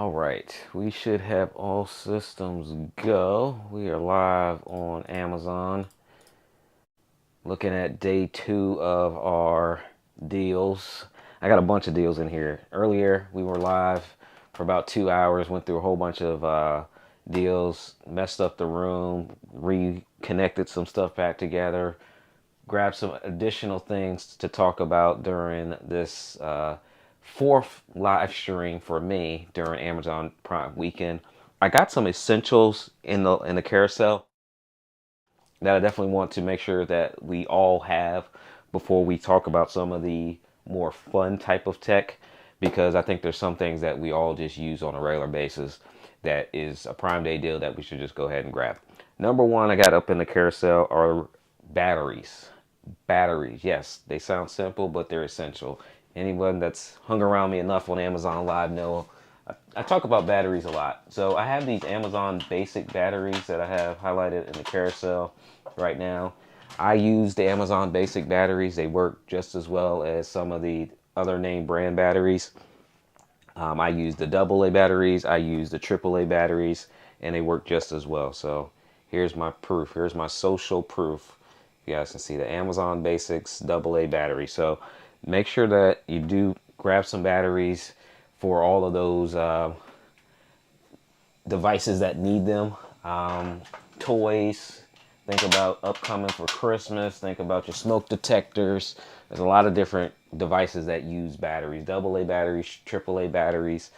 All right, we should have all systems go. We are live on Amazon. Looking at day 2 of our deals. I got a bunch of deals in here. Earlier, we were live for about 2 hours, went through a whole bunch of deals, messed up the room, reconnected some stuff back together, grabbed some additional things to talk about during this fourth live stream for me during Amazon Prime weekend. I got some essentials in the carousel that I definitely want to make sure that we all have before we talk about some of the more fun type of tech, because I think there's some things that we all just use on a regular basis that is a Prime Day deal that we should just go ahead and grab. Number one I got up in the carousel are batteries. Batteries, yes, they sound simple, but they're essential. Anyone that's hung around me enough on Amazon Live know I talk about batteries a lot. So I have these Amazon basic batteries that I have highlighted in the carousel right now. I use the Amazon basic batteries. They work just as well as some of the other name brand batteries. I use the AA batteries, I use the AAA batteries, and they work just as well. So here's my proof. Here's my social proof. You guys can see the Amazon Basics AA battery. So make sure that you do grab some batteries for all of those devices that need them. Toys, think about upcoming for Christmas, think about your smoke detectors. There's a lot of different devices that use batteries, AA batteries, AAA batteries,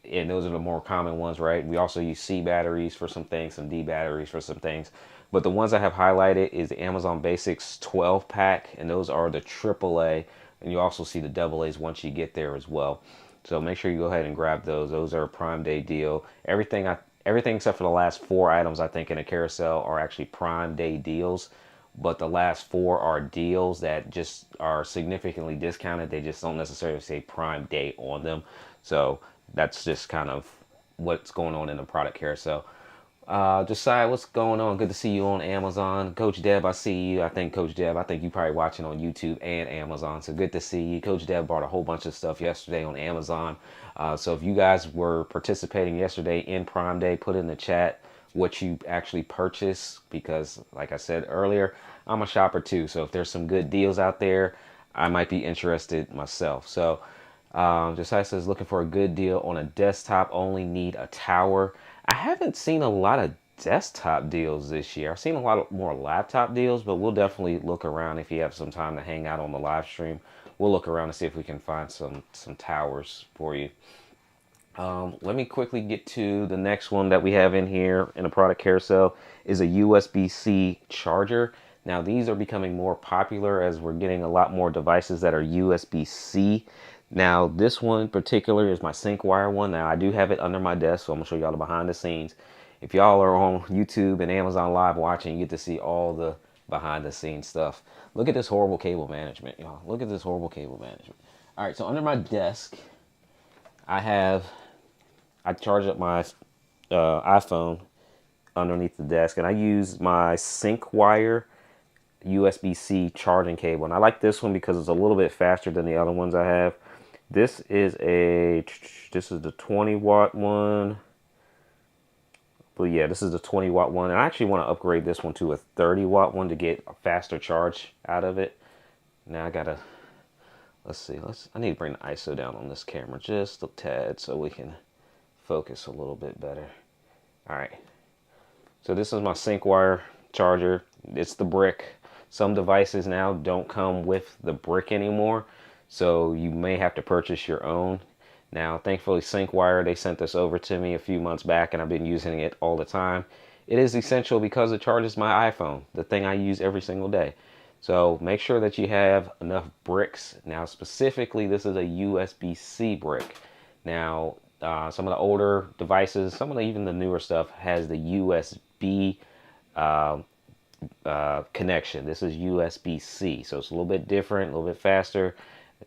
and those are the more common ones, right? We also use C batteries for some things, some D batteries for some things. But the ones I have highlighted is the Amazon Basics 12 pack, and those are the AAA, and you also see the AA's once you get there as well. So make sure you go ahead and grab those. Those are a Prime Day deal. Everything except for the last 4 items I think in a carousel are actually Prime Day deals, but the last 4 are deals that just are significantly discounted. They just don't necessarily say Prime Day on them. So that's just kind of what's going on in the product carousel. Josiah, what's going on? Good to see you on Amazon. Coach Deb, I see you. I think Coach Deb, I think you probably watching on YouTube and Amazon. So good to see you. Coach Deb bought a whole bunch of stuff yesterday on Amazon. So if you guys were participating yesterday in Prime Day, put in the chat what you actually purchased, because like I said earlier, I'm a shopper too. So if there's some good deals out there, I might be interested myself. So Josiah says, looking for a good deal on a desktop, only need a tower. I haven't seen a lot of desktop deals this year. I've seen a lot more laptop deals, but we'll definitely look around. If you have some time to hang out on the live stream, we'll look around and see if we can find some towers for you. Let me quickly get to the next one that we have in here in a product carousel is a USB-C charger. Now these are becoming more popular as we're getting a lot more devices that are USB-C. Now this one in particular is my sync wire one. Now I do have it under my desk, so I'm gonna show y'all the behind the scenes. If y'all are on YouTube and Amazon Live watching, you get to see all the behind the scenes stuff. Look at this horrible cable management, y'all. Look at this horrible cable management. All right, so under my desk, I charge up my iPhone underneath the desk, and I use my sync wire USB-C charging cable. And I like this one because it's a little bit faster than the other ones I have. This is the 20 watt one. But yeah, this is the 20 watt one. And I actually want to upgrade this one to a 30 watt one to get a faster charge out of it. Now let's see. I need to bring the ISO down on this camera just a tad so we can focus a little bit better. All right. So this is my sync wire charger. It's the brick. Some devices now don't come with the brick anymore, so you may have to purchase your own. Now, thankfully, SyncWire, they sent this over to me a few months back, and I've been using it all the time. It is essential because it charges my iPhone, the thing I use every single day. So make sure that you have enough bricks. Now, specifically, this is a USB-C brick. Now, some of the older devices, some of even the newer stuff has the USB connection. This is USB-C, so it's a little bit different, a little bit faster.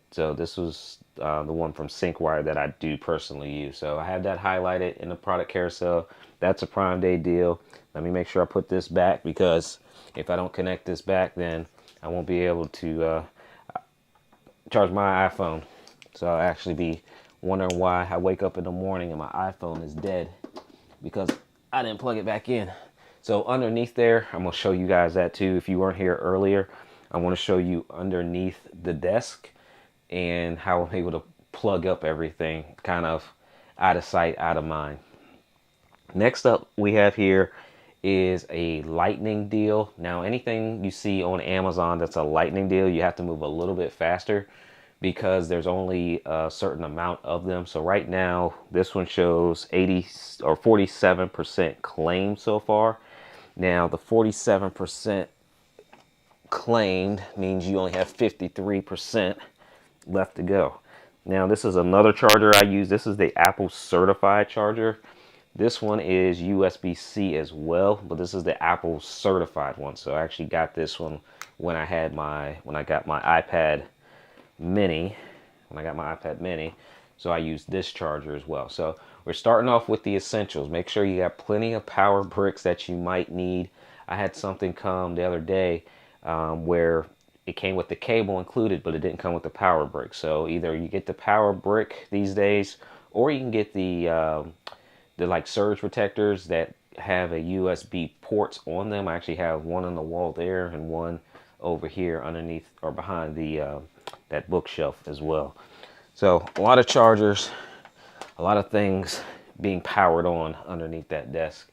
So this was the one from SyncWire that I do personally use. So I have that highlighted in the product carousel. That's a Prime Day deal. Let me make sure I put this back, because if I don't connect this back, then I won't be able to charge my iPhone. So I'll actually be wondering why I wake up in the morning and my iPhone is dead because I didn't plug it back in. So underneath there, I'm gonna show you guys that too. If you weren't here earlier, I want to show you underneath the desk and how I'm able to plug up everything kind of out of sight, out of mind. Next up we have here is a lightning deal. Now anything you see on Amazon that's a lightning deal, you have to move a little bit faster because there's only a certain amount of them. So right now this one shows 80 or 47% claimed so far. Now the 47% claimed means you only have 53% left to go. Now this is another charger I use. This is the Apple certified charger. This one is USB-C as well, but this is the Apple certified one. So I actually got this one when I got my iPad mini. So I use this charger as well. So we're starting off with the essentials. Make sure you got plenty of power bricks that you might need. I had something come the other day where it came with the cable included, but it didn't come with the power brick. So either you get the power brick these days, or you can get the like surge protectors that have a USB ports on them. I actually have one on the wall there and one over here underneath or behind the that bookshelf as well. So a lot of chargers, a lot of things being powered on underneath that desk.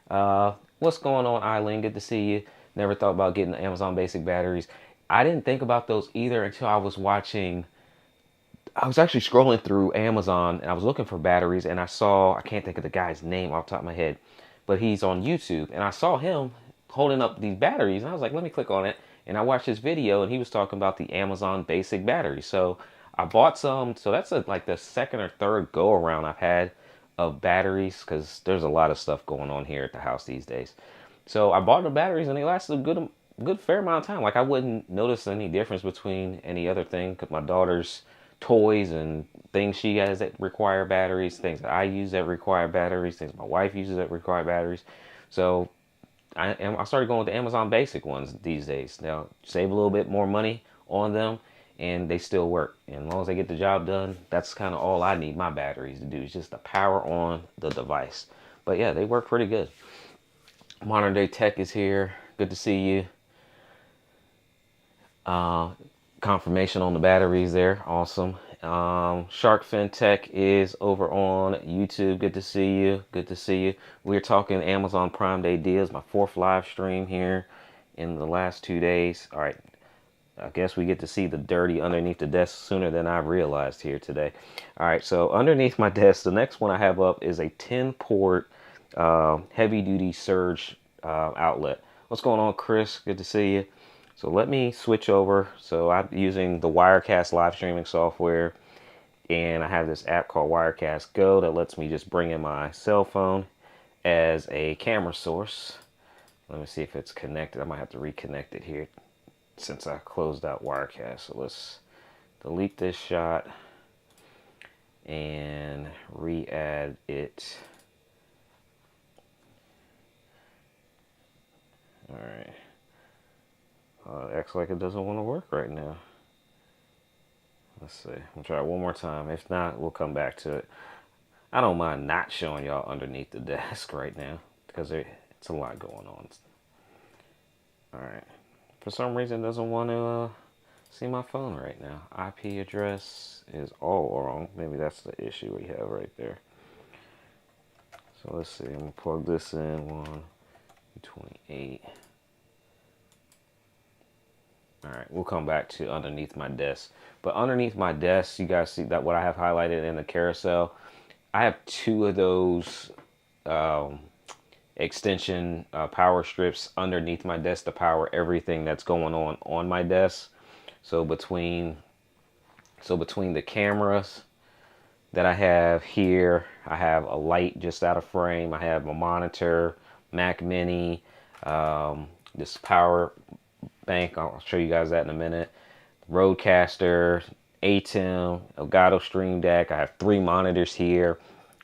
What's going on, Eileen? Good to see you. Never thought about getting the Amazon basic batteries. I didn't think about those either until I was actually scrolling through Amazon and I was looking for batteries and I can't think of the guy's name off the top of my head, but he's on YouTube and I saw him holding up these batteries and I was like, let me click on it. And I watched his video and he was talking about the Amazon basic batteries. So I bought some. So that's like the second or third go around I've had of batteries because there's a lot of stuff going on here at the house these days. So I bought the batteries and they lasted a good fair amount of time. Like I wouldn't notice any difference between any other thing because my daughter's toys and things she has that require batteries, things that I use that require batteries, things my wife uses that require batteries. So I started going with the Amazon basic ones these days. Now save a little bit more money on them and they still work. And as long as they get the job done, that's kind of all I need my batteries to do is just the power on the device. But yeah, they work pretty good. Modern Day Tech is here. Good to see you. Confirmation on the batteries there. Awesome. Shark FinTech is over on YouTube. Good to see you. Good to see you. We're talking Amazon Prime Day deals. My 4th live stream here in the last 2 days. All right. I guess we get to see the dirty underneath the desk sooner than I realized here today. All right. So underneath my desk, the next one I have up is a 10-port heavy duty surge outlet. What's going on, Chris? Good to see you. So let me switch over. So I'm using the Wirecast live streaming software and I have this app called Wirecast Go that lets me just bring in my cell phone as a camera source. Let me see if it's connected. I might have to reconnect it here since I closed out Wirecast. So let's delete this shot and re-add it. All right. It acts like it doesn't want to work right now. Let's see. We'll try it one more time. If not, we'll come back to it. I don't mind not showing y'all underneath the desk right now because it's a lot going on. All right. For some reason, it doesn't want to see my phone right now. IP address is all wrong. Maybe that's the issue we have right there. So let's see. I'm going to plug this in. 128. All right, we'll come back to underneath my desk. But underneath my desk, you guys see that what I have highlighted in the carousel. I have 2 of those extension power strips underneath my desk to power everything that's going on my desk. So between the cameras that I have here, I have a light just out of frame. I have a monitor, Mac Mini, this power bank. I'll show you guys that in a minute. Rodecaster, ATEM, Elgato Stream Deck. I have 3 monitors here.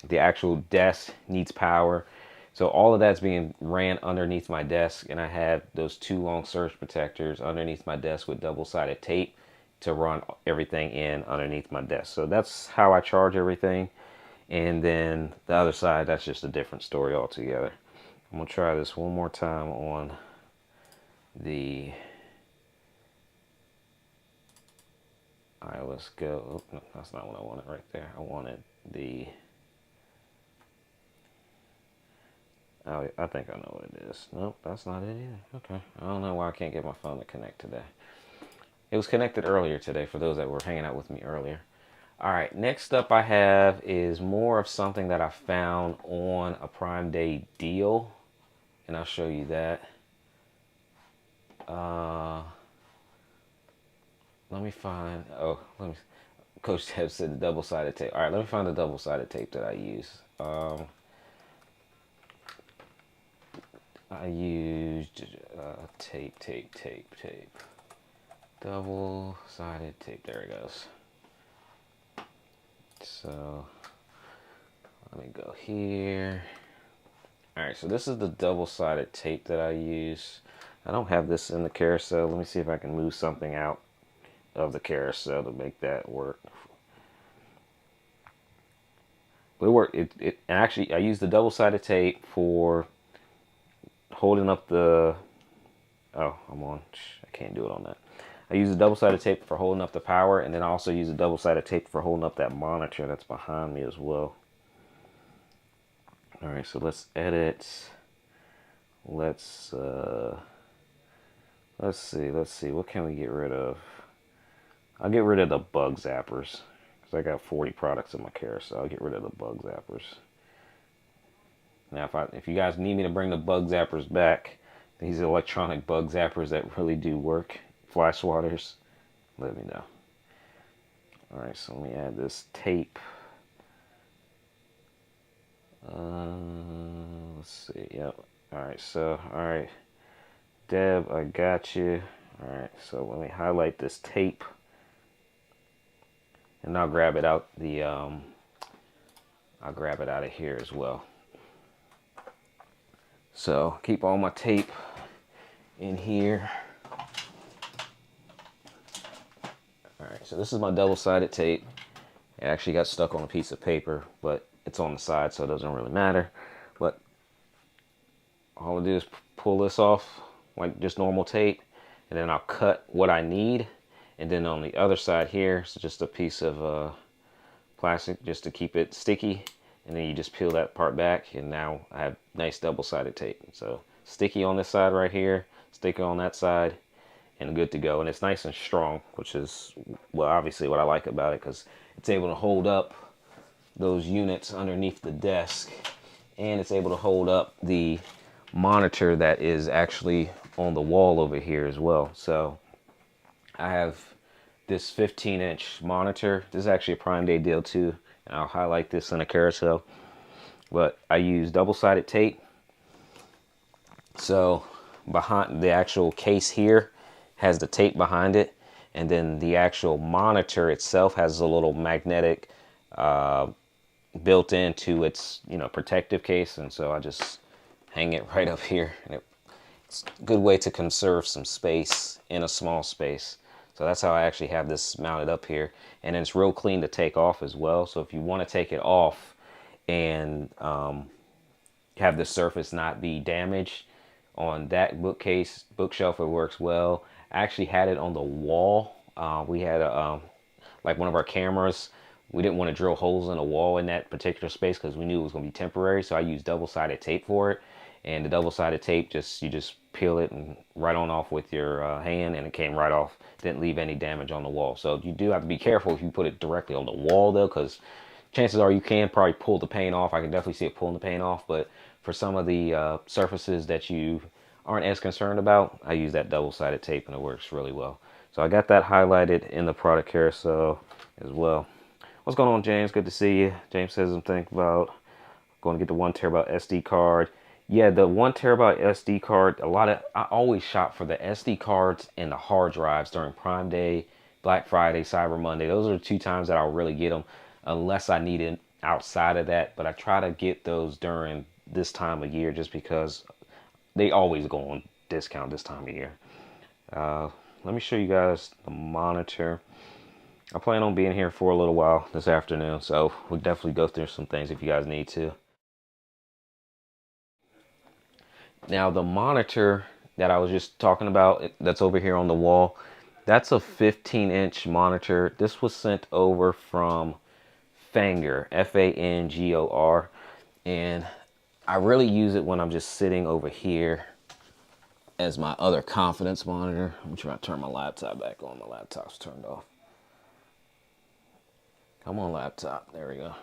The actual desk needs power. So all of that's being ran underneath my desk, and I have those 2 long surge protectors underneath my desk with double-sided tape. to run everything in underneath my desk. So that's how I charge everything. And then the other side, that's just a different story altogether. I'm gonna try this one more time on the all right, let's go. Oh, no, that's not what I wanted right there. I wanted the oh, I think I know what it is. Nope, that's not it either. Okay, I don't know why I can't get my phone to connect today. It was connected earlier today for those that were hanging out with me earlier. All right, next up I have is more of something that I found on a Prime Day deal, and I'll show you that. Let me find, Coach Ted said the double-sided tape. All right, let me find the double-sided tape that I use. I used tape. Double-sided tape, there it goes. So let me go here. All right, so this is the double-sided tape that I use. I don't have this in the carousel. Let me see if I can move something out of the carousel to make that work. But it worked. Actually, I use the double-sided tape for holding up the. Oh, I'm on. I can't do it on that. I use the double-sided tape for holding up the power, and then I also use the double-sided tape for holding up that monitor that's behind me as well. All right, so let's edit. Let's see. What can we get rid of? I'll get rid of the bug zappers because I got 40 products in my carousel. I'll get rid of the bug zappers. Now, if you guys need me to bring the bug zappers back, these electronic bug zappers that really do work, fly swatters, let me know. All right, so let me add this tape. Let's see. Yep. All right, Deb, I got you. All right, so let me highlight this tape, and I'll grab it out I'll grab it out of here as well. So keep all my tape in here. All right, so this is my double-sided tape. It actually got stuck on a piece of paper, but it's on the side, so it doesn't really matter. But all I do is pull this off like just normal tape, and then I'll cut what I need. And then on the other side here, it's just a piece of plastic just to keep it sticky. And then you just peel that part back, and now I have nice double-sided tape. So sticky on this side right here, sticky on that side, and good to go. And it's nice and strong, which is, well, obviously what I like about it, because it's able to hold up those units underneath the desk, and it's able to hold up the monitor that is actually on the wall over here as well. So I have this 15-inch monitor. This is actually a Prime Day deal too, and I'll highlight this in a carousel. But I use double-sided tape. So behind the actual case here has the tape behind it, and then the actual monitor itself has a little magnetic built into its protective case, and so I just hang it right up here, and it's a good way to conserve some space in a small space. So that's how I actually have this mounted up here, and it's real clean to take off as well. So if you want to take it off and have the surface not be damaged on that bookshelf, it works well. I actually had it on the wall. We had like one of our cameras. We didn't want to drill holes in a wall in that particular space because we knew it was going to be temporary. So I used double-sided tape for it. And the double-sided tape, you just peel it and right on off with your hand, and it came right off. Didn't leave any damage on the wall. So you do have to be careful if you put it directly on the wall, though, because chances are you can probably pull the paint off. I can definitely see it pulling the paint off. But for some of the surfaces that you aren't as concerned about, I use that double-sided tape, and it works really well. So I got that highlighted in the product carousel as well. What's going on, James? Good to see you. James says I'm thinking about going to get the 1 terabyte SD card. Yeah, the 1 terabyte SD card, I always shop for the SD cards and the hard drives during Prime Day, Black Friday, Cyber Monday. Those are the 2 times that I'll really get them, unless I need it outside of that. But I try to get those during this time of year just because they always go on discount this time of year. let me show you guys the monitor. I plan on being here for a little while this afternoon, so we'll definitely go through some things if you guys need to. Now the monitor that I was just talking about that's over here on the wall, that's a 15-inch monitor. This was sent over from Fangor, F-A-N-G-O-R, and I really use it when I'm just sitting over here as my other confidence monitor. I'm trying to turn my laptop back on. My laptop's turned off. Come on, laptop. There we go.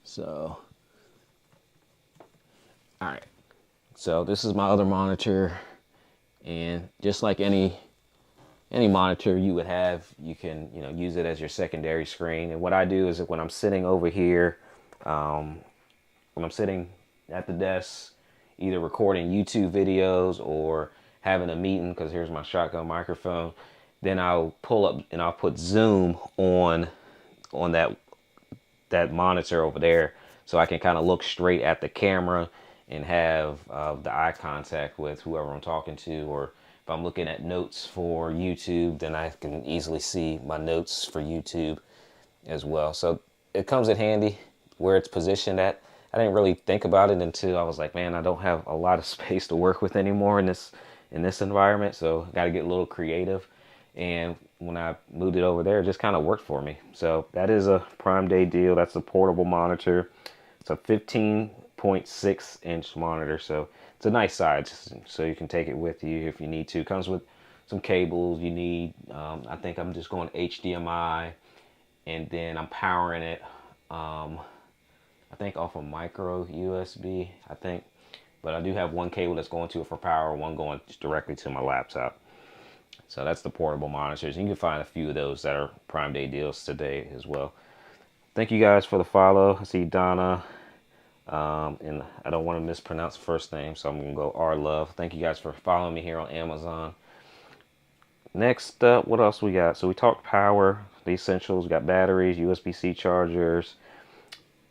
So, all right. So this is my other monitor, and just like any monitor you would have, you can use it as your secondary screen. And what I do is that when I'm sitting over here, when I'm sitting at the desk, either recording YouTube videos or having a meeting, because here's my shotgun microphone, then I'll pull up and I'll put zoom on that monitor over there, so I can kind of look straight at the camera and have the eye contact with whoever I'm talking to. Or if I'm looking at notes for YouTube, then I can easily see my notes for YouTube as well. So it comes in handy where it's positioned at. I didn't really think about it until I was like, man, I don't have a lot of space to work with anymore in this environment, so I got to get a little creative. And when I moved it over there, it just kind of worked for me. So that is a Prime Day deal. That's a portable monitor. It's a 15.6-inch monitor, so it's a nice size, so you can take it with you if you need to. It comes with some cables you need. I think I'm just going HDMI, and then I'm powering it, I think off of micro USB, I think. But I do have one cable that's going to it for power, one going directly to my laptop. So that's the portable monitors. You can find a few of those that are Prime Day deals today as well. Thank you guys for the follow. I see Donna, and I don't want to mispronounce the first name, so I'm going to go R Love. Thank you guys for following me here on Amazon. Next up, what else we got? So we talked power, the essentials. We got batteries, USB-C chargers,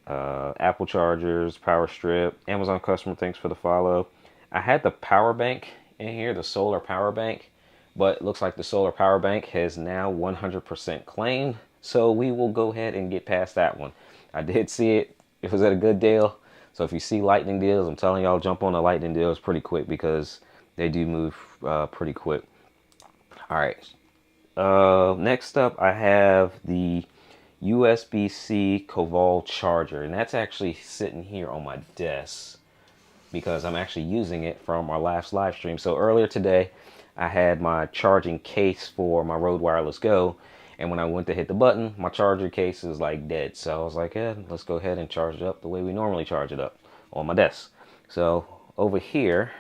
Apple chargers, power strip. Amazon customer, thanks for the follow. I had the power bank in here, the solar power bank, but it looks like the solar power bank has now 100% claimed, so we will go ahead and get past that one. I did see it. It was at a good deal. So if you see lightning deals, I'm telling y'all, jump on the lightning deals pretty quick, because they do move pretty quick. All right. Next up, I have the USB-C Caval charger, and that's actually sitting here on my desk because I'm actually using it from our last live stream. So earlier today, I had my charging case for my Rode Wireless Go, and when I went to hit the button, my charger case is like dead. So I was like, yeah, let's go ahead and charge it up the way we normally charge it up on my desk. So over here,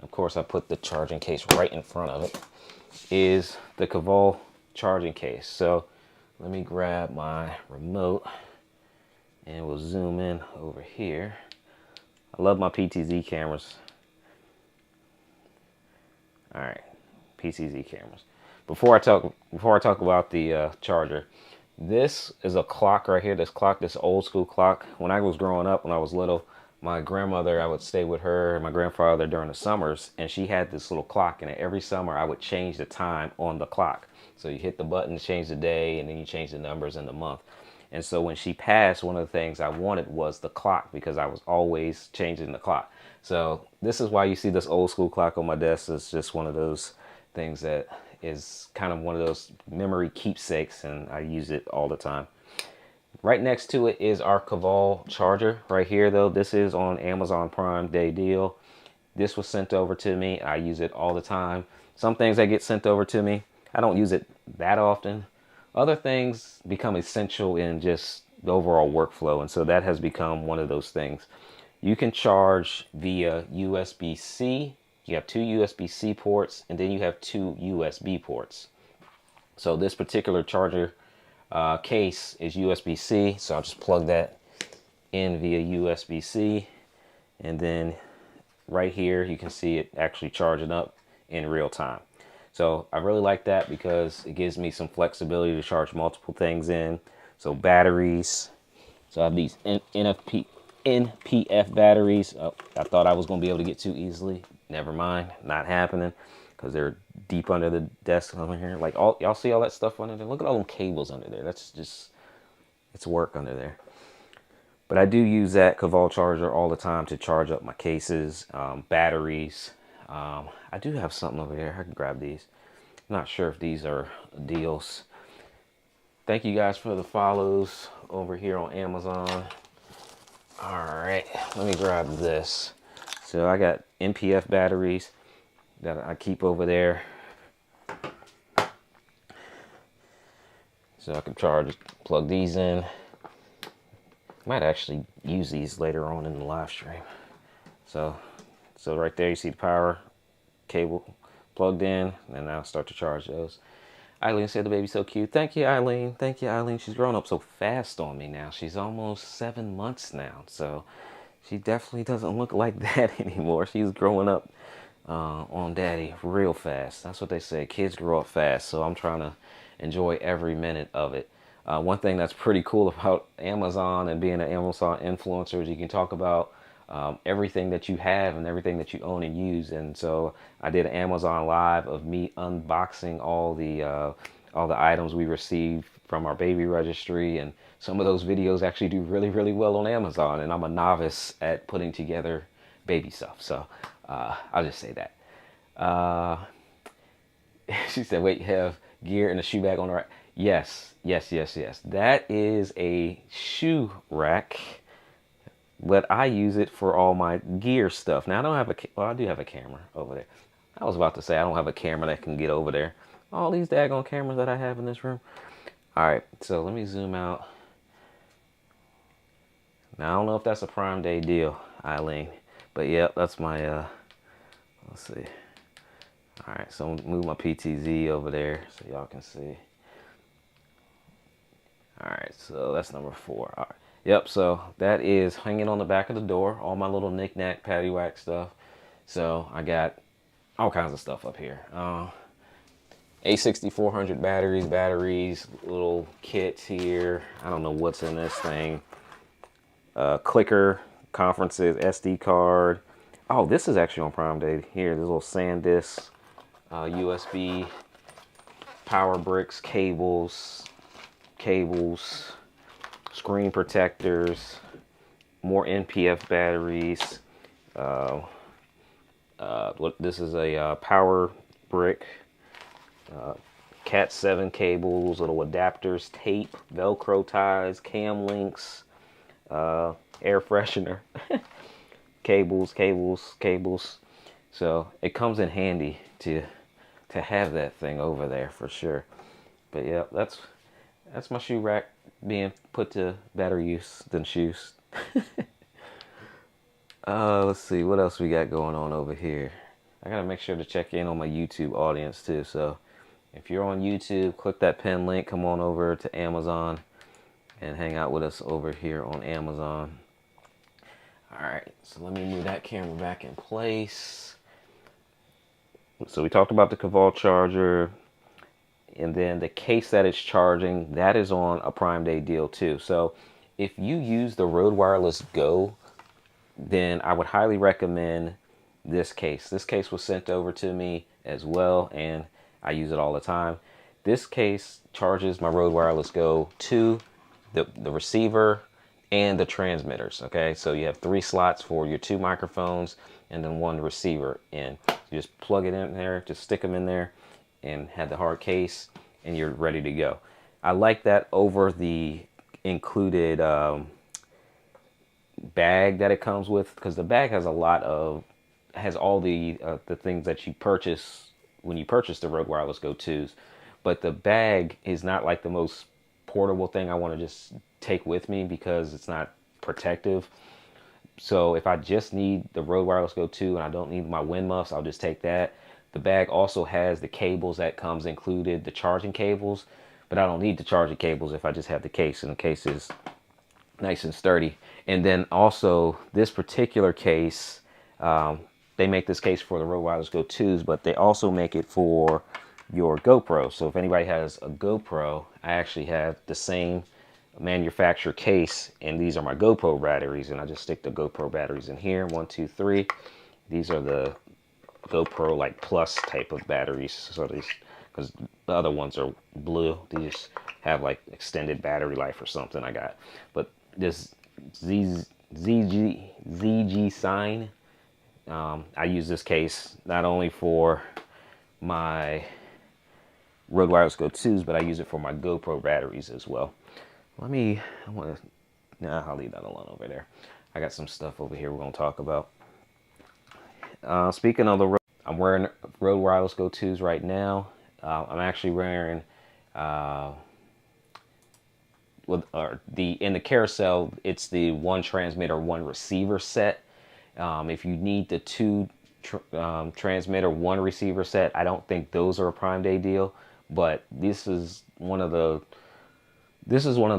of course, I put the charging case right in front of it, is the Caval charging case. So let me grab my remote and we'll zoom in over here. I love my PTZ cameras. All right, PTZ cameras. Before I talk about the charger, this is a clock right here. This clock, this old school clock. When I was growing up, when I was little, my grandmother, I would stay with her and my grandfather during the summers, and she had this little clock, and every summer I would change the time on the clock. So you hit the button to change the day, and then you change the numbers in the month. And so when she passed, one of the things I wanted was the clock, because I was always changing the clock. So this is why you see this old school clock on my desk. It's just one of those things that is kind of one of those memory keepsakes, and I use it all the time. Right next to it is our Caval charger right here, though. This is on Amazon Prime Day deal. This was sent over to me. I use it all the time. Some things that get sent over to me, I don't use it that often. Other things become essential in just the overall workflow, and so that has become one of those things. You can charge via USB-C. You have two USB-C ports, and then you have two USB ports. So this particular charger case is USB-C, so I'll just plug that in via USB-C, and then right here you can see it actually charging up in real time. So I really like that because it gives me some flexibility to charge multiple things in. So batteries, so I have these NPF batteries. Oh, I thought I was going to be able to get too easily. Never mind, not happening, because they're deep under the desk over here. Like all y'all see all that stuff under there. Look at all them cables under there. That's just, it's work under there. But I do use that Caval charger all the time to charge up my cases, batteries. I do have something over there. I can grab these. I'm not sure if these are deals. Thank you guys for the follows over here on Amazon. All right, let me grab this. So I got NPF batteries that I keep over there. So I can plug these in. Might actually use these later on in the live stream. So right there you see the power cable plugged in, and I'll start to charge those. Eileen said the baby's so cute. Thank you, Eileen. Thank you, Eileen. She's grown up so fast on me now. She's almost 7 months now. So she definitely doesn't look like that anymore. She's growing up on daddy real fast. That's what they say. Kids grow up fast. So I'm trying to enjoy every minute of it. One thing that's pretty cool about Amazon and being an Amazon influencer is you can talk about everything that you have and everything that you own and use. And so I did an Amazon live of me unboxing all the items we received from our baby registry, and some of those videos actually do really, really well on Amazon, and I'm a novice at putting together baby stuff. So I'll just say that. She said, wait, you have gear and a shoe bag on the right? Yes. That is a shoe rack, but I use it for all my gear stuff. Now I don't have well, I do have a camera over there. I was about to say I don't have a camera that can get over there. All these daggone cameras that I have in this room. All right, so let me zoom out. Now I don't know if that's a Prime Day deal, Eileen, but yeah, that's my, let's see. All right, so I'm move my PTZ over there so y'all can see. All right, so that's number 4. All right. Yep, so that is hanging on the back of the door, all my little knick-knack, paddywhack stuff. So I got all kinds of stuff up here. A6400 batteries, little kits here. I don't know what's in this thing. Clicker, conferences, SD card. Oh, this is actually on Prime Day. Here, this little SanDisk, USB, power bricks, cables, screen protectors, more NPF batteries. This is a power brick, Cat 7 cables, little adapters, tape, Velcro ties, cam links, air freshener, cables. So it comes in handy to have that thing over there for sure. But yeah, that's my shoe rack being put to better use than shoes. Let's see what else we got going on over here. I gotta make sure to check in on my YouTube audience too. So if you're on YouTube, click that pin link, come on over to Amazon and hang out with us over here on Amazon. All right, so let me move that camera back in place. So we talked about the Caval charger, and then the case that it's charging, that is on a Prime Day deal too. So if you use the Rode Wireless Go, then I would highly recommend this case. This case was sent over to me as well, and I use it all the time. This case charges my Rode Wireless Go to the receiver and the transmitters. Okay, so you have 3 slots for your 2 microphones and then 1 receiver in. You just plug it in there, just stick them in there and have the hard case, and you're ready to go. I like that over the included bag that it comes with, because the bag has all the things that you purchase when you purchase the Rode Wireless Go 2s, but the bag is not like the most portable thing I want to just take with me because it's not protective. So if I just need the Rode Wireless Go 2 and I don't need my wind muffs, I'll just take that. The bag also has the cables that comes included, the charging cables, but I don't need the charging cables if I just have the case, and the case is nice and sturdy. And then also this particular case, they make this case for the Rode Wireless Go 2s, but they also make it for your GoPro. So if anybody has a GoPro, I actually have the same manufacturer case, and these are my GoPro batteries, and I just stick the GoPro batteries in here. 1, 2, 3. These are the GoPro like Plus type of batteries. So these, because the other ones are blue, they just have like extended battery life or something I got. But this ZG Sign, I use this case not only for my Rode Wireless Go 2s, but I use it for my GoPro batteries as well. I want to, nah, I'll leave that alone over there. I got some stuff over here we're going to talk about. Speaking of the Rode, I'm wearing Rode Wireless Go 2s right now. I'm actually wearing, in the carousel, it's the one transmitter, one receiver set. If you need the two transmitter, one receiver set, I don't think those are a Prime Day deal. But this is one of the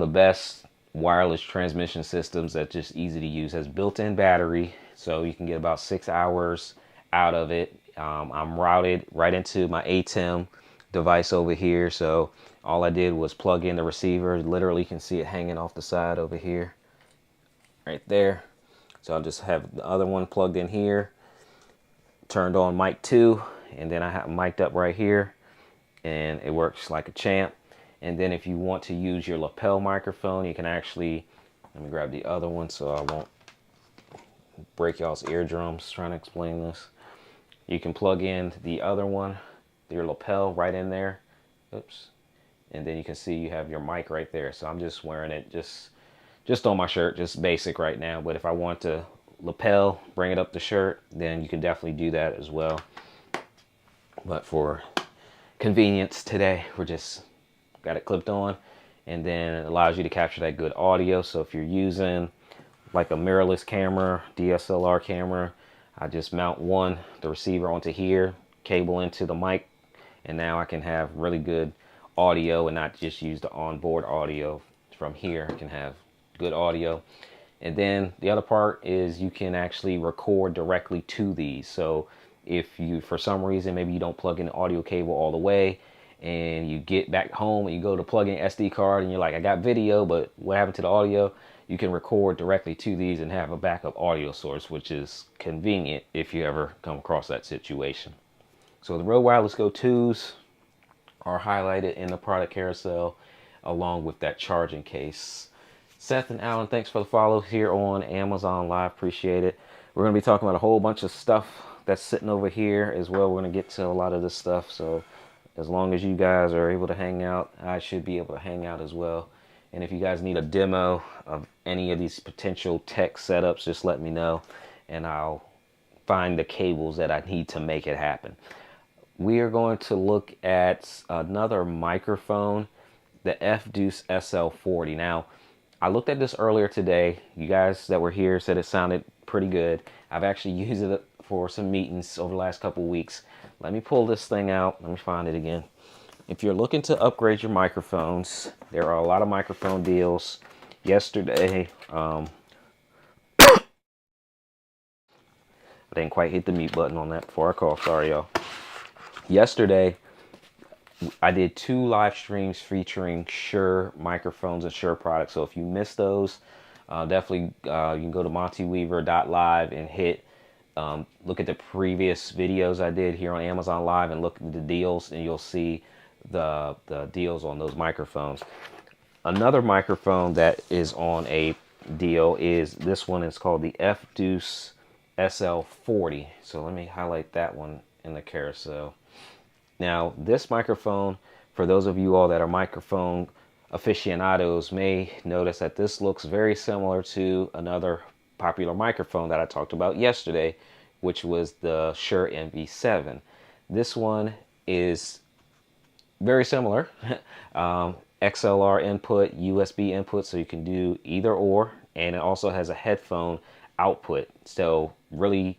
best wireless transmission systems that's just easy to use. It has built-in battery, so you can get about 6 hours out of it. I'm routed right into my ATEM device over here, so all I did was plug in the receiver. Literally, you can see it hanging off the side over here, right there. So I'll just have the other one plugged in here, turned on mic 2, and then I have mic'd up right here, and it works like a champ. And then if you want to use your lapel microphone, you can actually, let me grab the other one so I won't break y'all's eardrums trying to explain this. You can plug in the other one, your lapel, right in there. Oops. And then you can see you have your mic right there. So I'm just wearing it just on my shirt, just basic right now. But if I want to lapel, bring it up the shirt, then you can definitely do that as well. But for convenience today, we're just got it clipped on, and then it allows you to capture that good audio. So if you're using like a mirrorless camera, DSLR camera, I just mount the receiver onto here, cable into the mic, and now I can have really good audio and not just use the onboard audio from here. I can have good audio. And then the other part is you can actually record directly to these. So if you, for some reason, maybe you don't plug in the audio cable all the way, and you get back home and you go to plug in an SD card and you're like, I got video, but what happened to the audio? You can record directly to these and have a backup audio source, which is convenient if you ever come across that situation. So the Rode Wireless Go 2s are highlighted in the product carousel along with that charging case. Seth and Alan, thanks for the follow here on Amazon Live. Appreciate it. We're going to be talking about a whole bunch of stuff that's sitting over here as well. We're going to get to a lot of this stuff. So as long as you guys are able to hang out, I should be able to hang out as well. And if you guys need a demo of any of these potential tech setups, just let me know and I'll find the cables that I need to make it happen. We are going to look at another microphone, the F-Deuce SL40. Now, I looked at this earlier today. You guys that were here said it sounded pretty good. I've actually used it for some meetings over the last couple of weeks. Let me pull this thing out. Let me find it again. If you're looking to upgrade your microphones, there are a lot of microphone deals. Yesterday, I didn't quite hit the mute button on that before I coughed. Sorry, y'all. Yesterday, I did 2 live streams featuring SHURE microphones and SHURE products. So if you missed those, definitely you can go to montyweaver.live and hit look at the previous videos I did here on Amazon Live and look at the deals, and you'll see the deals on those microphones. Another microphone that is on a deal is this one. It's called the F-Deuce SL40. So let me highlight that one in the carousel. Now this microphone, for those of you all that are microphone aficionados, may notice that this looks very similar to another popular microphone that I talked about yesterday, which was the SHURE MV7. This one is very similar. XLR input, USB input, so you can do either or, and it also has a headphone output. So really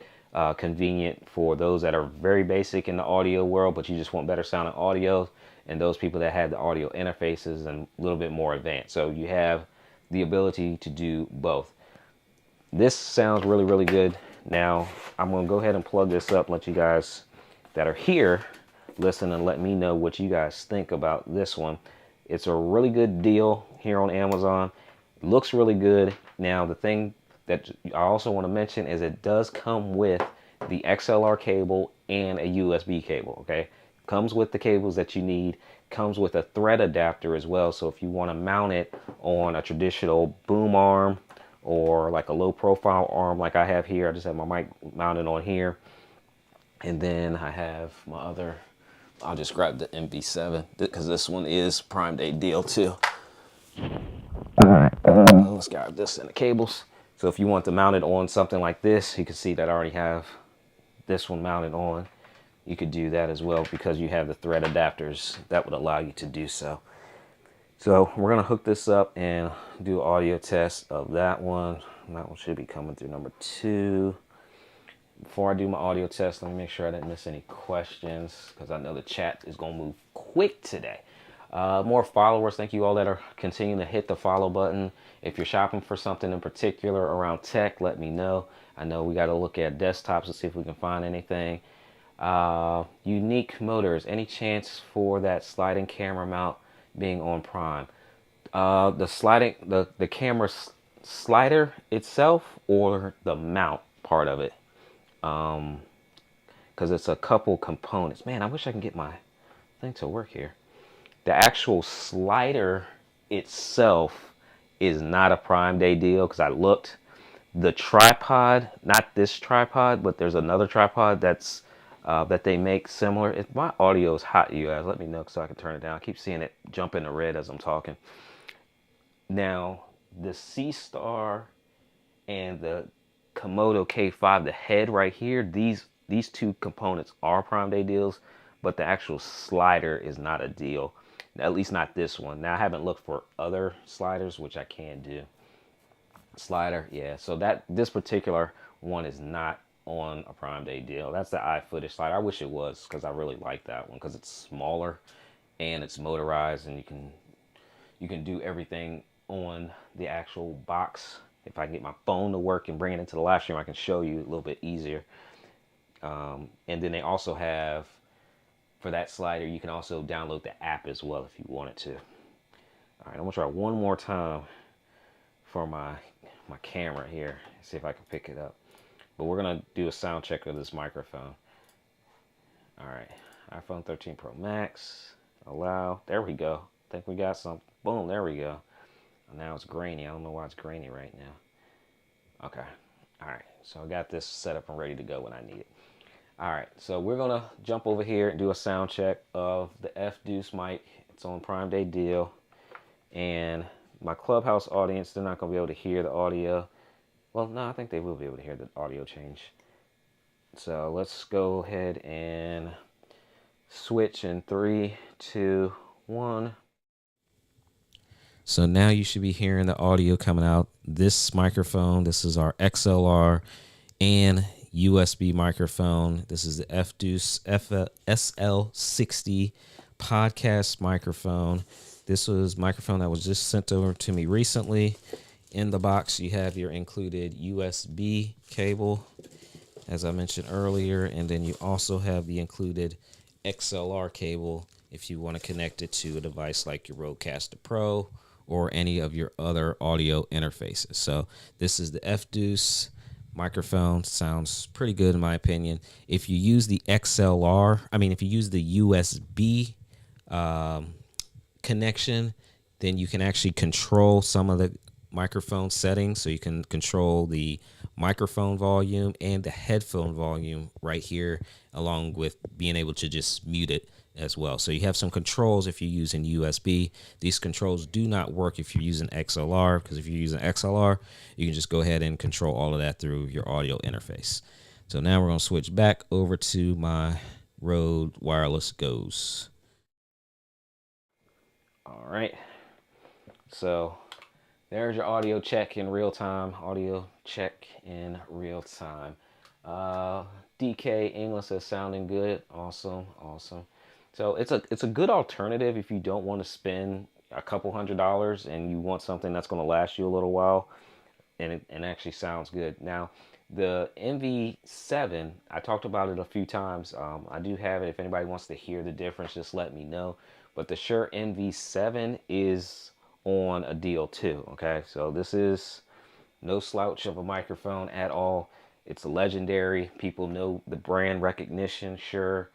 convenient for those that are very basic in the audio world, but you just want better sounding audio, and those people that have the audio interfaces and a little bit more advanced. So you have the ability to do both. This sounds really, really good. Now I'm going to go ahead and plug this up, let you guys that are here listen and let me know what you guys think about this one. It's a really good deal here on Amazon. It looks really good. Now the thing that I also want to mention is it does come with the XLR cable and a USB cable. Okay, comes with the cables that you need, comes with a thread adapter as well. So if you want to mount it on a traditional boom arm or like a low profile arm like I have here, I just have my mic mounted on here, and then I have my other, I'll just grab the MV7 because this one is Prime Day deal too. All right, let's grab this and the cables. So if you want to mount it on something like this, you can see that I already have this one mounted on. You could do that as well because you have the thread adapters that would allow you to do so. So we're gonna hook this up and do an audio test of that one. That one should be coming through number 2. Before I do my audio test, let me make sure I didn't miss any questions because I know the chat is gonna move quick today. More followers. Thank you all that are continuing to hit the follow button. If you're shopping for something in particular around tech, let me know. I know we got to look at desktops to see if we can find anything. Unique motors. Any chance for that sliding camera mount being on Prime? The camera slider itself or the mount part of it? Because it's a couple components. Man, I wish I can get my thing to work here. The actual slider itself is not a Prime Day deal because I looked. The tripod, not this tripod, but there's another tripod that's that they make similar. If my audio is hot, you guys, let me know so I can turn it down. I keep seeing it jump into red as I'm talking. Now, the C-Star and the Komodo K5, the head right here, these two components are Prime Day deals, but the actual slider is not a deal. At least not this one. Now, I haven't looked for other sliders, which I can do. Slider, yeah. So this particular one is not on a Prime Day deal. That's the iFootage slider. I wish it was because I really like that one because it's smaller and it's motorized and you can do everything on the actual box. If I can get my phone to work and bring it into the live stream, I can show you a little bit easier. And then they also have, for that slider, you can also download the app as well if you wanted to. All right, I'm gonna try one more time for my camera here, see if I can pick it up. But we're gonna do a sound check of this microphone. All right, iPhone 13 Pro Max, allow, there we go. I think we got some, boom, there we go. Now it's grainy, I don't know why it's grainy right now. Okay, all right, so I got this set up and ready to go when I need it. All right, so we're gonna jump over here and do a sound check of the F-Deuce mic. It's on Prime Day deal. And my Clubhouse audience, they're not gonna be able to hear the audio. Well, no, I think they will be able to hear the audio change. So let's go ahead and switch in 3, 2, 1. So now you should be hearing the audio coming out. This microphone, this is our XLR and USB microphone. This is the F-Deuce SL40 podcast microphone. This was a microphone that was just sent over to me recently. In the box, you have your included USB cable, as I mentioned earlier, and then you also have the included XLR cable if you want to connect it to a device like your Rodecaster Pro or any of your other audio interfaces. So this is the F-Deuce microphone. Sounds pretty good in my opinion. If you use the XLR, if you use the USB connection, then you can actually control some of the microphone settings. So you can control the microphone volume and the headphone volume right here, along with being able to just mute it as well. So you have some controls if you're using USB. These controls do not work if you're using XLR, because if you're using XLR, you can just go ahead and control all of that through your audio interface. So now we're going to switch back over to my Rode Wireless Goes. All right, so there's your audio check in real time. Audio check in real time. DK English is sounding good. Awesome. So it's a good alternative if you don't want to spend a couple $100s and you want something that's going to last you a little while and it actually sounds good. Now, the MV7, I talked about it a few times. I do have it. If anybody wants to hear the difference, just let me know. But the SHURE MV7 is on a deal too, okay? So this is no slouch of a microphone at all. It's legendary. People know the brand recognition. Shure.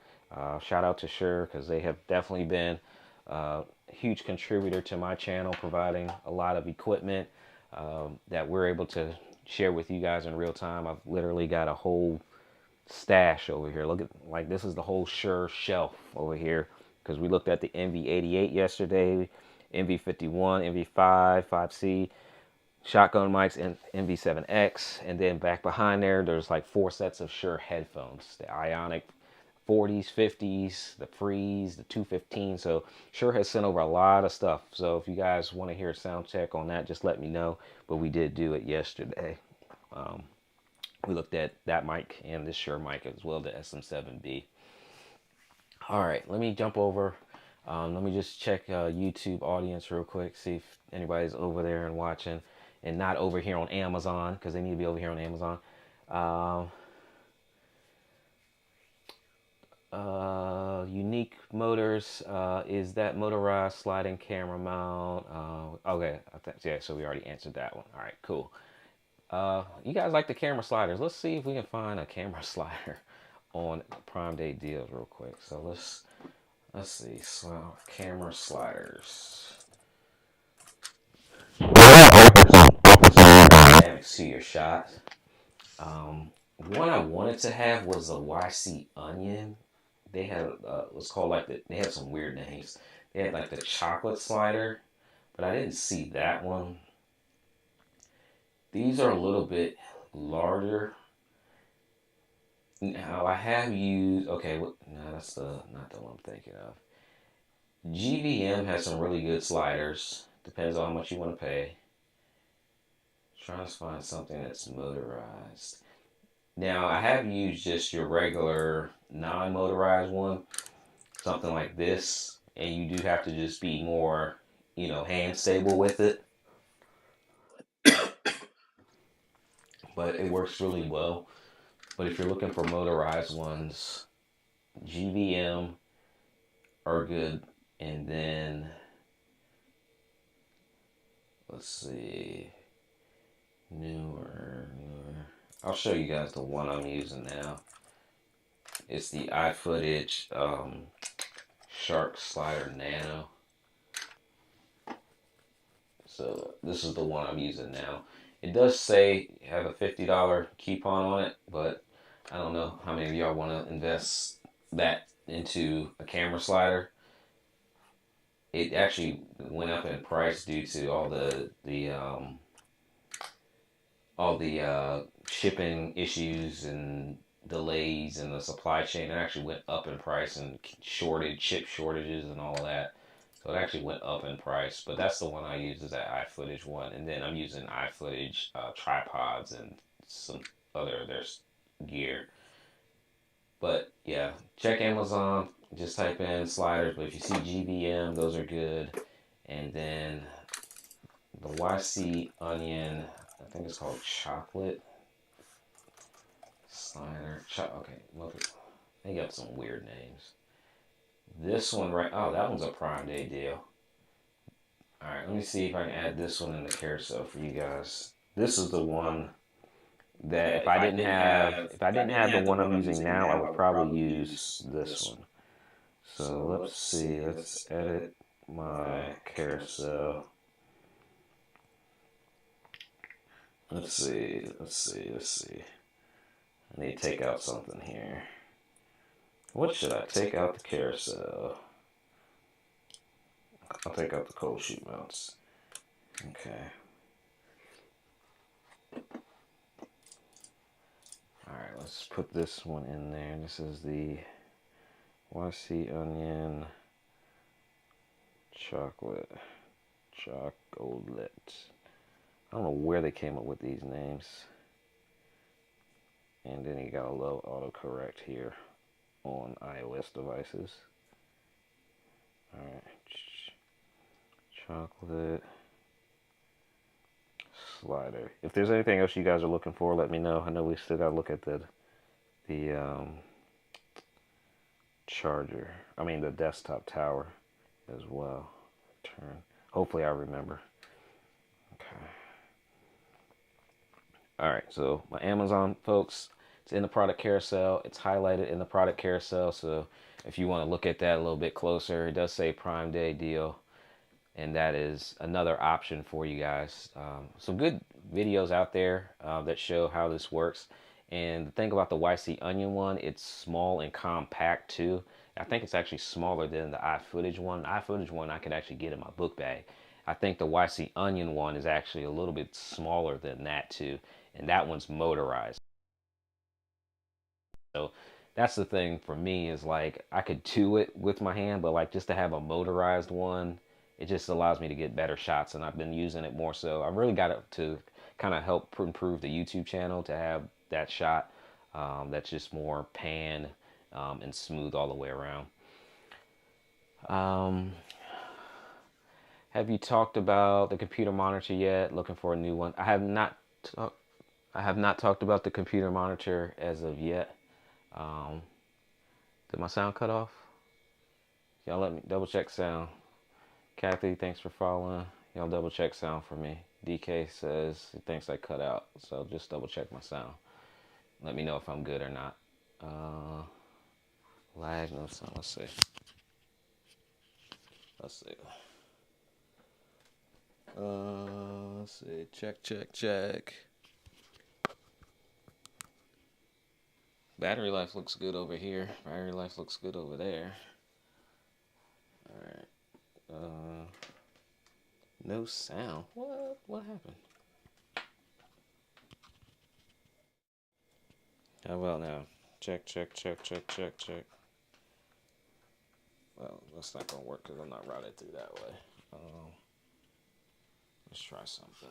Shout out to Shure because they have definitely been a huge contributor to my channel, providing a lot of equipment that we're able to share with you guys in real time. I've literally got a whole stash over here. Look at, like, this is the whole Shure shelf over here because we looked at the NV88 yesterday, NV51, NV5, 5C, shotgun mics, and NV7X, and then back behind there's like 4 sets of Shure headphones, the Ionic 40s, 50s, the Freeze, the 215. So Shure has sent over a lot of stuff. So if you guys want to hear a sound check on that, just let me know. But we did do it yesterday. We looked at that mic and this Shure mic as well, the SM7B. All right, let me jump over. Let me just check YouTube audience real quick, see if anybody's over there and watching and not over here on Amazon, because they need to be over here on Amazon. Unique Motors, is that motorized sliding camera mount? Okay, yeah, so we already answered that one. All right, cool. You guys like the camera sliders. Let's see if we can find a camera slider on Prime Day deals real quick. So let's see. So camera sliders. Dynamic to your shot. One I wanted to have was a YC Onion. They had what's called like they had some weird names. They had like the chocolate slider, but I didn't see that one. These are a little bit larger. Now I have used, okay, no, that's not the one I'm thinking of. GVM has some really good sliders. Depends on how much you want to pay. Trying to find something that's motorized. Now I have used just your regular non-motorized one, something like this, and you do have to just be more, hand stable with it. But it works really well. But if you're looking for motorized ones, GVM are good. And then, let's see, newer. I'll show you guys the one I'm using now. It's the iFootage Shark Slider Nano. So this is the one I'm using now. It does say have a $50 coupon on it, but I don't know how many of y'all want to invest that into a camera slider. It actually went up in price due to all the shipping issues and delays in the supply chain. It actually went up in price, and chip shortages and all of that. So it actually went up in price, but that's the one I use, is that iFootage one. And then I'm using iFootage tripods and some other there's gear. But yeah, check Amazon, just type in sliders. But if you see GVM, those are good. And then the YC Onion, I think it's called Chocolate Slider. Okay, look at, they got some weird names. This one right, oh, that one's a Prime Day deal. Alright, let me see if I can add this one in the carousel for you guys. This is the one that if I didn't have the one I'm using now, I would probably use this one. So let's see, let's edit my carousel. Let's see. I need to take out something here. What should I take out the carousel? I'll take out the cold shoot mounts. Okay. Alright, let's put this one in there. This is the YC Onion Chocolate. I don't know where they came up with these names. And then you got a little autocorrect here on iOS devices. Alright. Chocolate slider. If there's anything else you guys are looking for, let me know. I know we still got to look at the charger. I mean the desktop tower as well. Hopefully I remember. Okay. All right, so my Amazon, folks, it's in the product carousel. It's highlighted in the product carousel. So if you want to look at that a little bit closer, it does say Prime Day deal. And that is another option for you guys. Some good videos out there that show how this works. And the thing about the YC Onion one, it's small and compact too. I think it's actually smaller than the iFootage one. The iFootage one I could actually get in my book bag. I think the YC Onion one is actually a little bit smaller than that too. And that one's motorized. So that's the thing for me is like I could do it with my hand, but like just to have a motorized one, it just allows me to get better shots, and I've been using it more so. I really got it to kind of help improve the YouTube channel to have that shot that's just more pan and smooth all the way around. Um, have you talked about the computer monitor yet? Looking for a new one? I have not talked about the computer monitor as of yet. Did my sound cut off? Y'all let me double check sound. Kathy, thanks for following. Y'all double check sound for me. DK says he thinks I cut out, so just double check my sound. Let me know if I'm good or not. Lag, no sound. Let's see. Let's see. Check. Battery life looks good over here. Battery life looks good over there. Alright. No sound. What happened? How about now? Check. Well, that's not gonna work because I'm not routed through that way. Let's try something.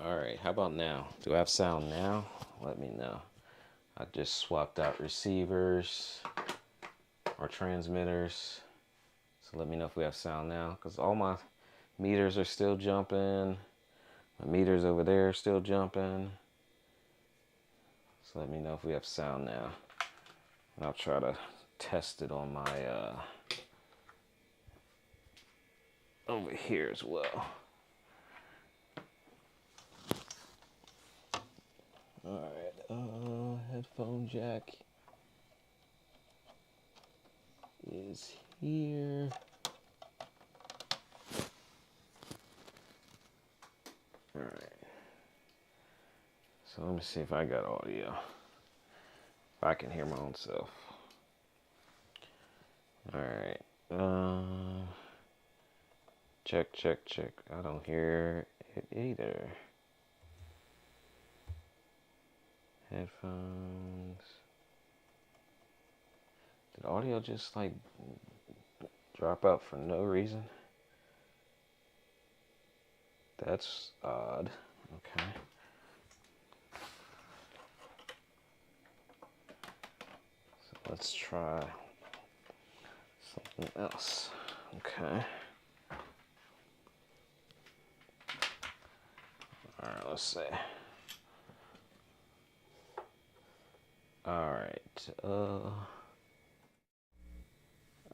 Alright, how about now? Do I have sound now? Let me know. I just swapped out receivers or transmitters. So let me know if we have sound now, because all my meters are still jumping. My meters over there are still jumping. So let me know if we have sound now. And I'll try to test it on my over here as well. Alright, headphone jack is here. Alright. So let me see if I got audio. If I can hear my own self. Alright. Check. I don't hear it either. Headphones. Did audio just like drop out for no reason? That's odd. Okay. So let's try something else. Okay. Alright, let's see. Alright.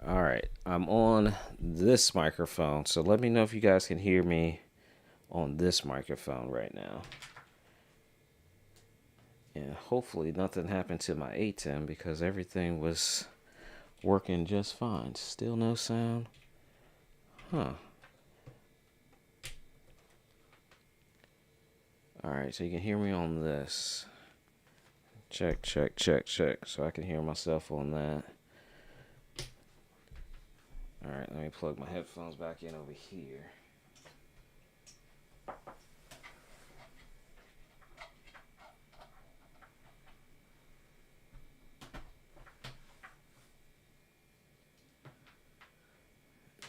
Alright, I'm on this microphone, so let me know if you guys can hear me on this microphone right now. And hopefully nothing happened to my ATEM because everything was working just fine. Still no sound? Huh. Alright, so you can hear me on this. Check. So I can hear myself on that. Alright, let me plug my headphones back in over here.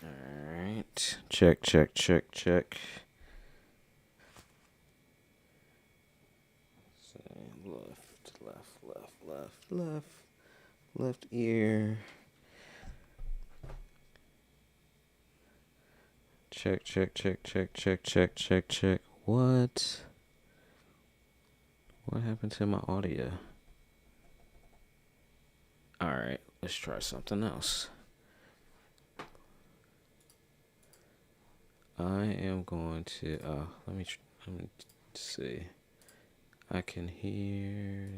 Alright, check. Left ear. Check. What happened to my audio? Let's try something else. I am going to, let me see. I can hear.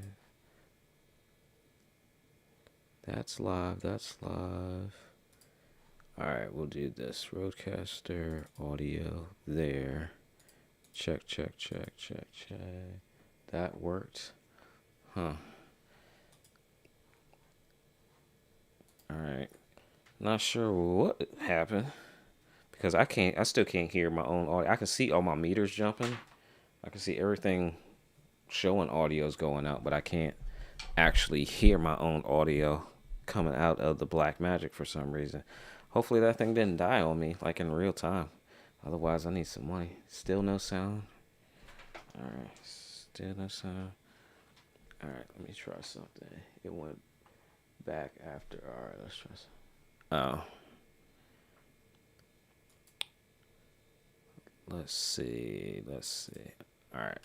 That's live, that's live. Alright, we'll do this. Roadcaster audio there. Check, check, check, check, check. That worked. Huh. Alright. Not sure what happened. Because I still can't hear my own audio. I can see all my meters jumping. I can see everything showing audio's going out, but I can't actually hear my own audio coming out of the Blackmagic for some reason. Hopefully that thing didn't die on me, like in real time. Otherwise, I need some money. Still no sound. Alright, still no sound. Alright, let me try something. It went back after. Alright, let's try something. Oh. Let's see. Alright.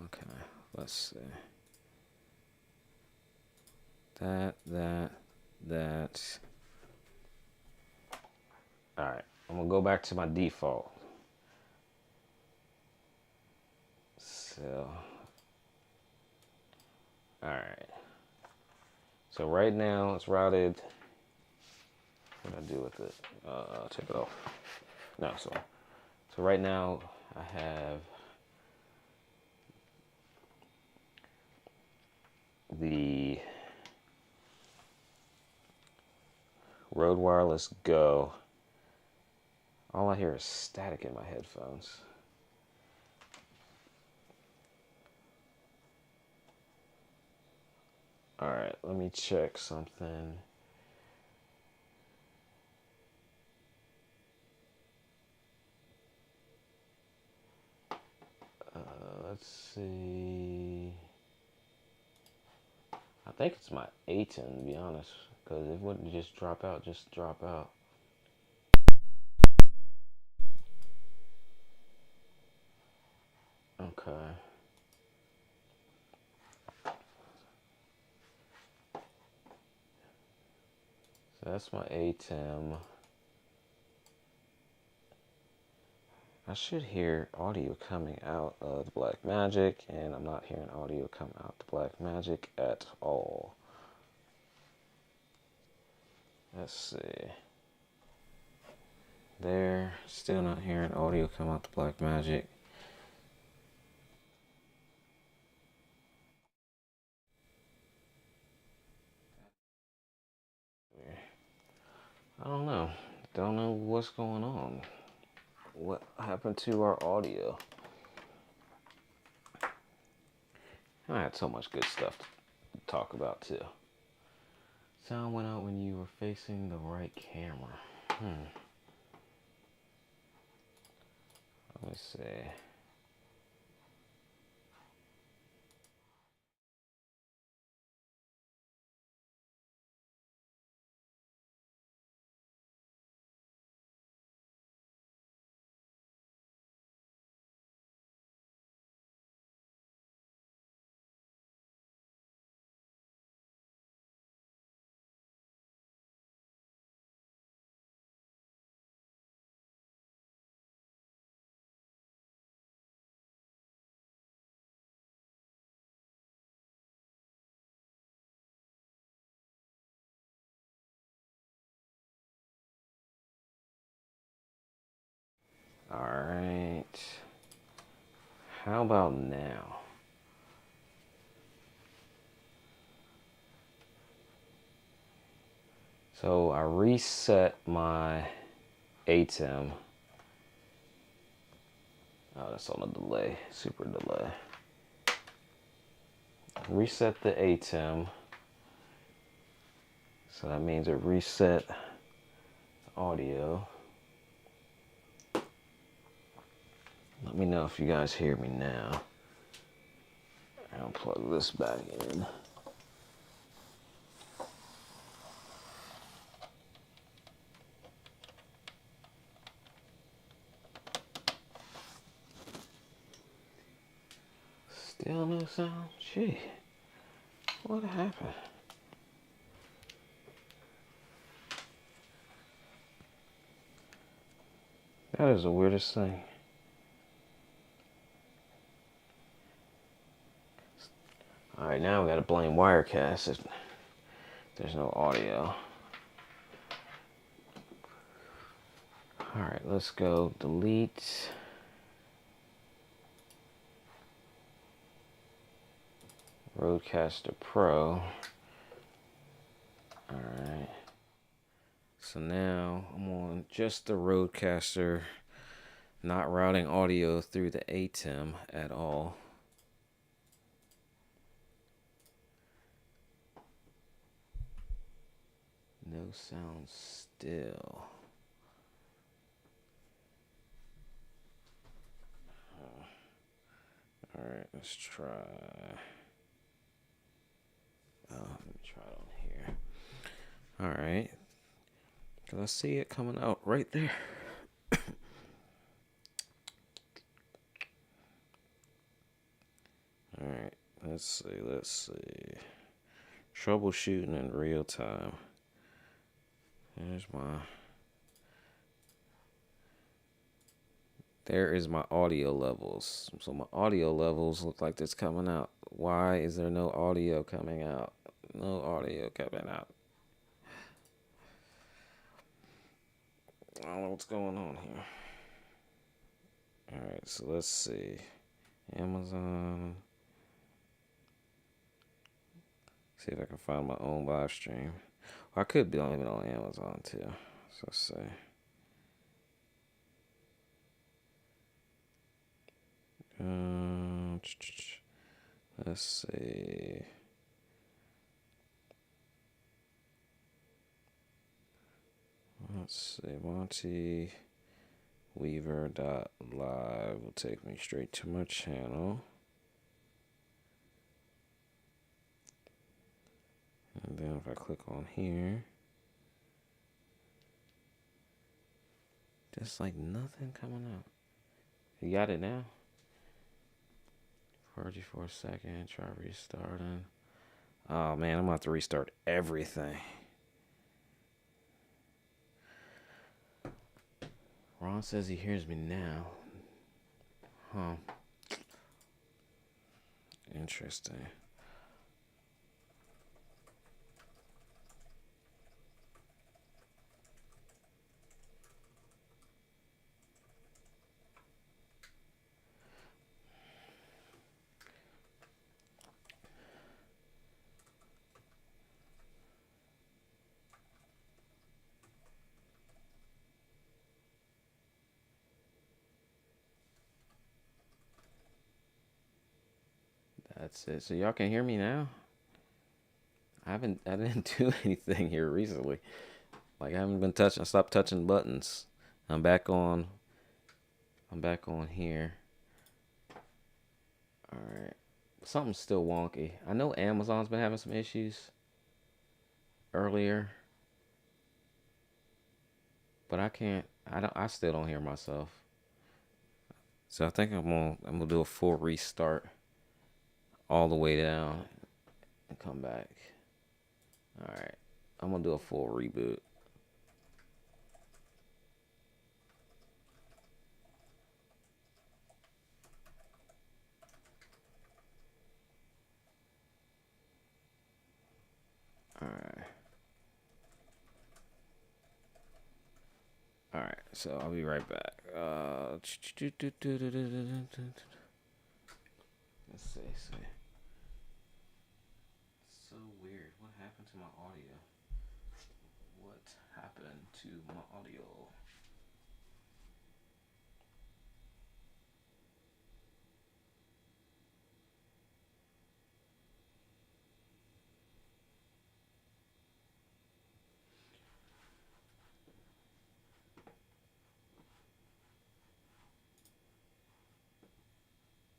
Okay, let's see. That. Alright, I'm gonna go back to my default. So, alright. So right now it's routed. What do I do with it? Take it off. No, so right now I have the Rode Wireless Go. All I hear is static in my headphones. Alright, let me check something. Let's see. I think it's my A10 to be honest, because it wouldn't just drop out, Okay. So that's my ATEM. I should hear audio coming out of the Blackmagic, and I'm not hearing audio come out the Blackmagic at all. Let's see. There, still not hearing audio come out the Blackmagic. I don't know. Don't know what's going on. What happened to our audio? I had so much good stuff to talk about too. Sound went out when you were facing the right camera. Let me see. All right. How about now? So I reset my ATEM. Oh, that's on a delay, super delay. Reset the ATEM. So that means it reset audio. Let me know if you guys hear me now. I'll plug this back in. Still no sound? Gee. What happened? That is the weirdest thing. Alright, now we gotta blame Wirecast. There's no audio. Alright, let's go delete. Rodecaster Pro. Alright. So now I'm on just the Rodecaster, not routing audio through the ATEM at all. No sound still. Alright, let's try. Let me try it on here. Alright. Cause I see it coming out right there. Alright, let's see. Troubleshooting in real time. There is my audio levels. So my audio levels look like it's coming out. Why is there no audio coming out? No audio coming out. I don't know what's going on here. Alright, so let's see. Amazon. See if I can find my own live stream. Well, I could be on Amazon too. So let's see. Let's see. Let's see. Monty Weaver.live will take me straight to my channel. And then if I click on here, just like nothing coming up. You got it now? 40 for a second. Try restarting. Oh man, I'm gonna have to restart everything. Ron says he hears me now. Huh. Interesting. That's it. So y'all can hear me now? I didn't do anything here recently. Like I haven't been touching. I stopped touching buttons. I'm back on here. All right. Something's still wonky. I know Amazon's been having some issues earlier, but I still don't hear myself. So I think I'm gonna do a full restart all the way down and come back. All right. I'm gonna do a full reboot. Alright, so I'll be right back. Let's see. So weird. What happened to my audio? What happened to my audio?